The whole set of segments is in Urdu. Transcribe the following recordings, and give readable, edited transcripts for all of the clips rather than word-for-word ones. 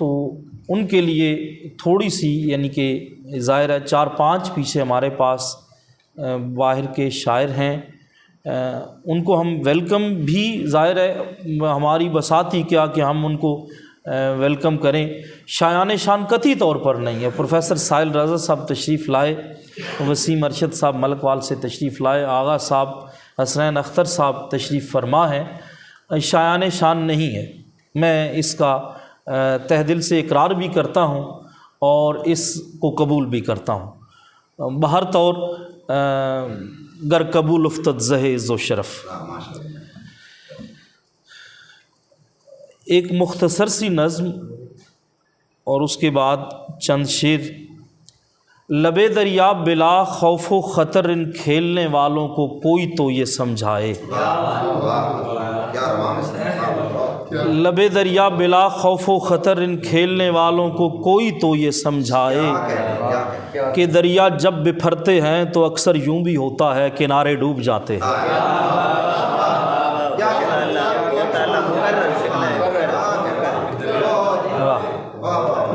تو ان کے لیے تھوڑی سی یعنی کہ ظاہر ہے 4-5 پیچھے ہمارے پاس باہر کے شاعر ہیں، ان کو ہم ویلکم بھی ظاہر ہے ہماری بساتی کیا کہ ہم ان کو ویلکم کریں، شایان شان قطعی طور پر نہیں ہے۔ پروفیسر ساحل رضا صاحب تشریف لائے، وسیم ارشد صاحب ملک وال سے تشریف لائے، آغا صاحب حسنین اختر صاحب تشریف فرما ہیں، شایان شان نہیں ہے۔ میں اس کا تہ دل سے اقرار بھی کرتا ہوں اور اس کو قبول بھی کرتا ہوں۔ بہر طور گر قبول افتد زہ عز و شرف۔ ایک مختصر سی نظم اور اس کے بعد چند شعر۔ لبے دریا بلا خوف و خطر ان کھیلنے والوں کو کوئی تو یہ سمجھائے، لبے دریا بلا خوف و خطر ان کھیلنے والوں کو کوئی تو یہ سمجھائے کہ دریا جب بپھرتے ہیں تو اکثر یوں بھی ہوتا ہے کنارے ڈوب جاتے ہیں۔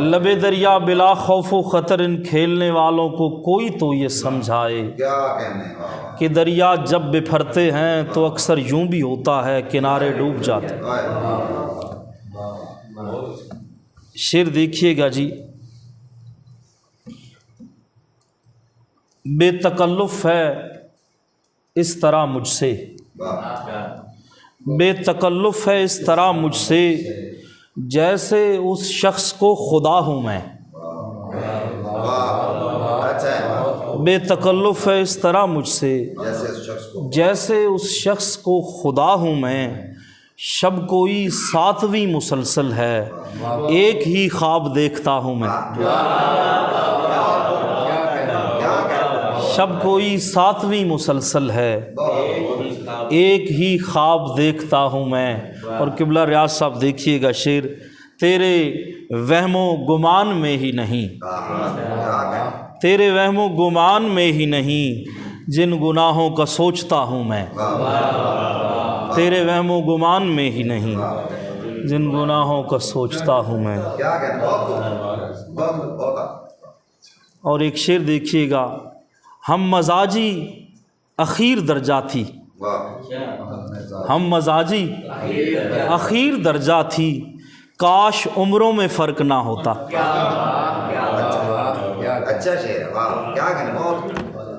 لبے دریا بلا خوف و خطر ان کھیلنے والوں کو کوئی تو یہ سمجھائے کہ دریا جب بپھرتے ہیں تو اکثر یوں بھی ہوتا ہے کنارے ڈوب جاتے ہیں۔ شعر دیکھیے گا جی۔ بے تکلف ہے اس طرح مجھ سے، بے تکلف ہے اس طرح مجھ سے جیسے اس شخص کو خدا ہوں میں، بے تکلف ہے اس طرح مجھ سے جیسے اس شخص کو خدا ہوں میں، شب کوئی ساتویں مسلسل ہے ایک ہی خواب دیکھتا ہوں میں، شب کوئی ساتویں مسلسل ہے ایک ہی خواب دیکھتا ہوں میں۔ اور قبلہ ریاض صاحب دیکھیے گا شعر، تیرے وہم و گمان میں ہی نہیں، تیرے وہم و گمان میں ہی نہیں جن گناہوں کا سوچتا ہوں میں، تیرے وہم و گمان میں ہی نہیں جن گناہوں کا سوچتا ہوں میں۔ اور ایک شعر دیکھیے گا، ہم مزاجی اخیر درجہ تھی، ہم مزاجی اخیر درجہ تھی کاش عمروں میں فرق نہ ہوتا،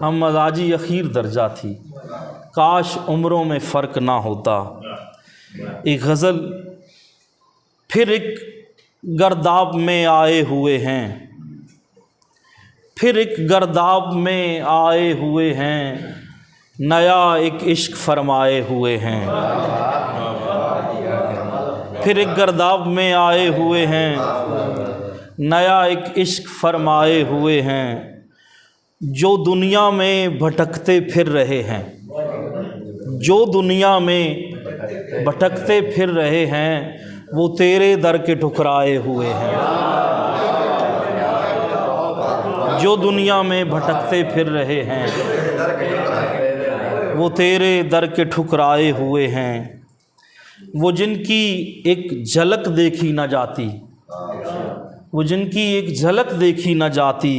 ہم مزاجی اخیر درجہ تھی کاش عمروں میں فرق نہ ہوتا۔ ایک غزل، پھر ایک گرداب میں آئے ہوئے ہیں، پھر ایک گرداب میں آئے ہوئے ہیں نیا ایک عشق فرمائے ہوئے ہیں، پھر ایک گرداب میں آئے ہوئے ہیں نیا ایک عشق فرمائے ہوئے ہیں، جو دنیا میں بھٹکتے پھر رہے ہیں، جو دنیا میں بھٹکتے پھر رہے ہیں وہ تیرے در کے ٹھکرائے ہوئے ہیں، جو دنیا میں بھٹکتے پھر رہے ہیں وہ تیرے در کے ٹھکرائے ہوئے ہیں، وہ جن کی ایک جھلک دیکھی نہ جاتی، وہ جن کی ایک جھلک دیکھی نہ جاتی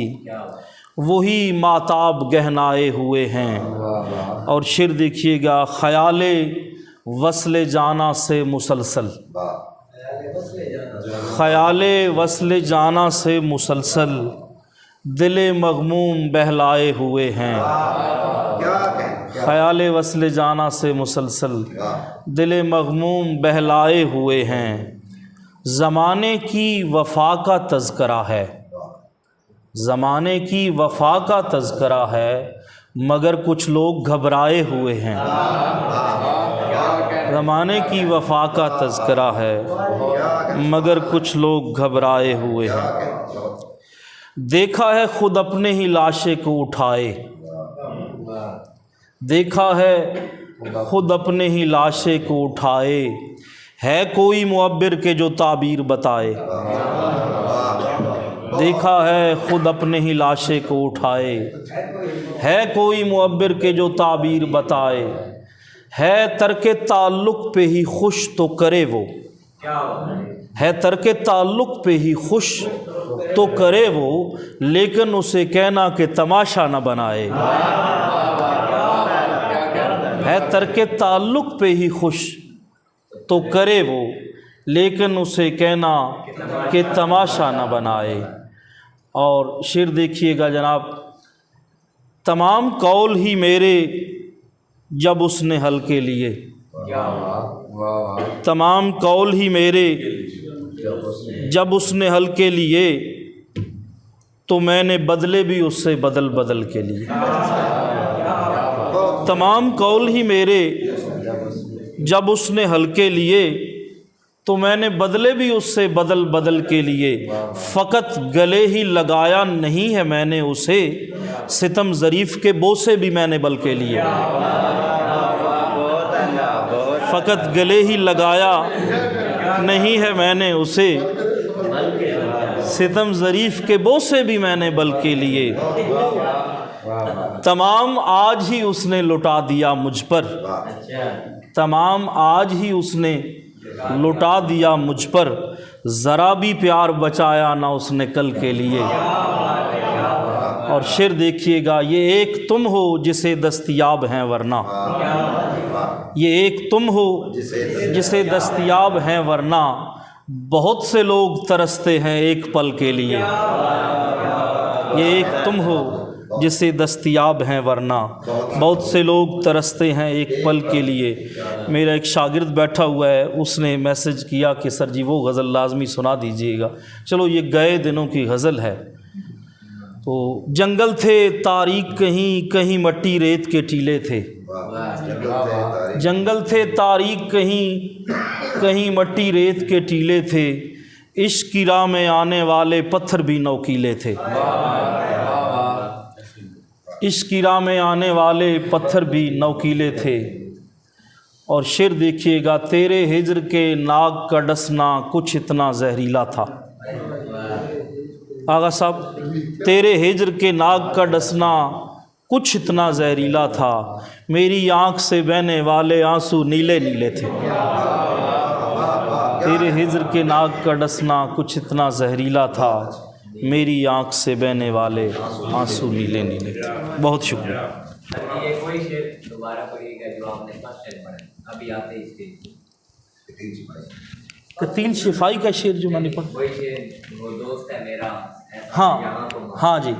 وہی ماتاب گہنائے ہوئے ہیں۔ اور شعر دیکھیے گا، خیال وصل جانا سے مسلسل، خیال وصل جانا سے مسلسل دل مغموم بہلائے ہوئے ہیں، خیال وصل جانا سے مسلسل دل مغموم بہلائے ہوئے ہیں۔ زمانے کی وفا کا تذکرہ ہے، زمانے کی وفا کا تذکرہ ہے مگر کچھ لوگ گھبرائے ہوئے ہیں، زمانے کی وفا کا تذکرہ ہے مگر کچھ لوگ گھبرائے ہوئے ہیں۔ دیکھا ہے خود اپنے ہی لاشے کو اٹھائے، دیکھا ہے خود اپنے ہی لاشے کو اٹھائے، ہے کوئی معبر کے جو تعبیر بتائے، دیکھا ہے خود اپنے ہی لاشے کو اٹھائے، ہے کوئی معبر کے جو تعبیر بتائے، ہے ترک تعلق پہ ہی خوش تو کرے وہ، ہے ترک تعلق پہ ہی خوش تو کرے وہ، لیکن اسے کہنا کہ تماشا نہ بنائے۔ ہے ترک تعلق پہ ہی خوش تو کرے وہ، لیکن اسے کہنا کہ تماشا نہ بنائے۔ اور شعر دیکھیے گا جناب، تمام قول ہی میرے جب اس نے حل کے لیے، تمام قول ہی میرے جب اس نے حل کے لیے، تو میں نے بدلے بھی اس سے بدل بدل کے لیے۔ تمام قول ہی میرے جب اس نے حل کے لیے، تو میں نے بدلے بھی اس سے بدل بدل کے لیے۔ فقط گلے ہی لگایا نہیں ہے میں نے اسے، ستم ظریف کے بوسے بھی میں نے بل کے لیے۔ فقط گلے ہی لگایا نہیں ہے میں نے اسے، ستم ظریف کے بوسے بھی میں نے بل کے لیے۔ تمام آج ہی اس نے لٹا دیا مجھ پر، تمام آج ہی اس نے لٹا دیا مجھ پر، ذرا بھی پیار بچایا نہ اس نے کل کے لیے۔ اور شعر دیکھیے گا، یہ ایک تم ہو جسے دستیاب ہیں ورنہ، یہ ایک تم ہو جسے دستیاب ہیں ورنہ، بہت سے لوگ ترستے ہیں ایک پل کے لیے۔ یہ ایک تم ہو جسے دستیاب ہیں ورنہ، بہت سے لوگ ترستے ہیں ایک پل کے لیے۔ میرا ایک شاگرد بیٹھا ہوا ہے، اس نے میسج کیا کہ سر جی وہ غزل لازمی سنا دیجیے گا۔ چلو یہ گئے دنوں کی غزل ہے۔ تو جنگل تھے تاریک کہیں کہیں مٹی ریت کے ٹیلے تھے، جنگل تھے تاریک کہیں کہیں مٹی ریت کے ٹیلے تھے، عشق کی راہ میں آنے والے پتھر بھی نوکیلے تھے، عشق کی راہ میں آنے والے پتھر بھی نوکیلے تھے۔ اور شعر دیکھیے گا، تیرے ہجر کے ناگ کا ڈسنا کچھ اتنا زہریلا تھا۔ آغا صاحب، تیرے ہجر کے ناگ کا ڈسنا کچھ اتنا زہریلا تھا، میری آنکھ سے بہنے والے آنسو نیلے نیلے تھے۔ تیرے ہجر کے ناگ کا ڈسنا کچھ اتنا زہریلا تھا، میری آنکھ سے بہنے والے آنسو نیلے نیلے تھے۔ بہت شکریہ۔ یہ کوئی شعر دوبارہ پڑھیے گا جو آپ نے فرسٹ ٹائم پڑھا ابھی آتے ہی اس کے تین شفائی کا شعر جو میں نے پڑھا، کوئی شعر وہ دوست ہے میرا، ہاں ہاں جی،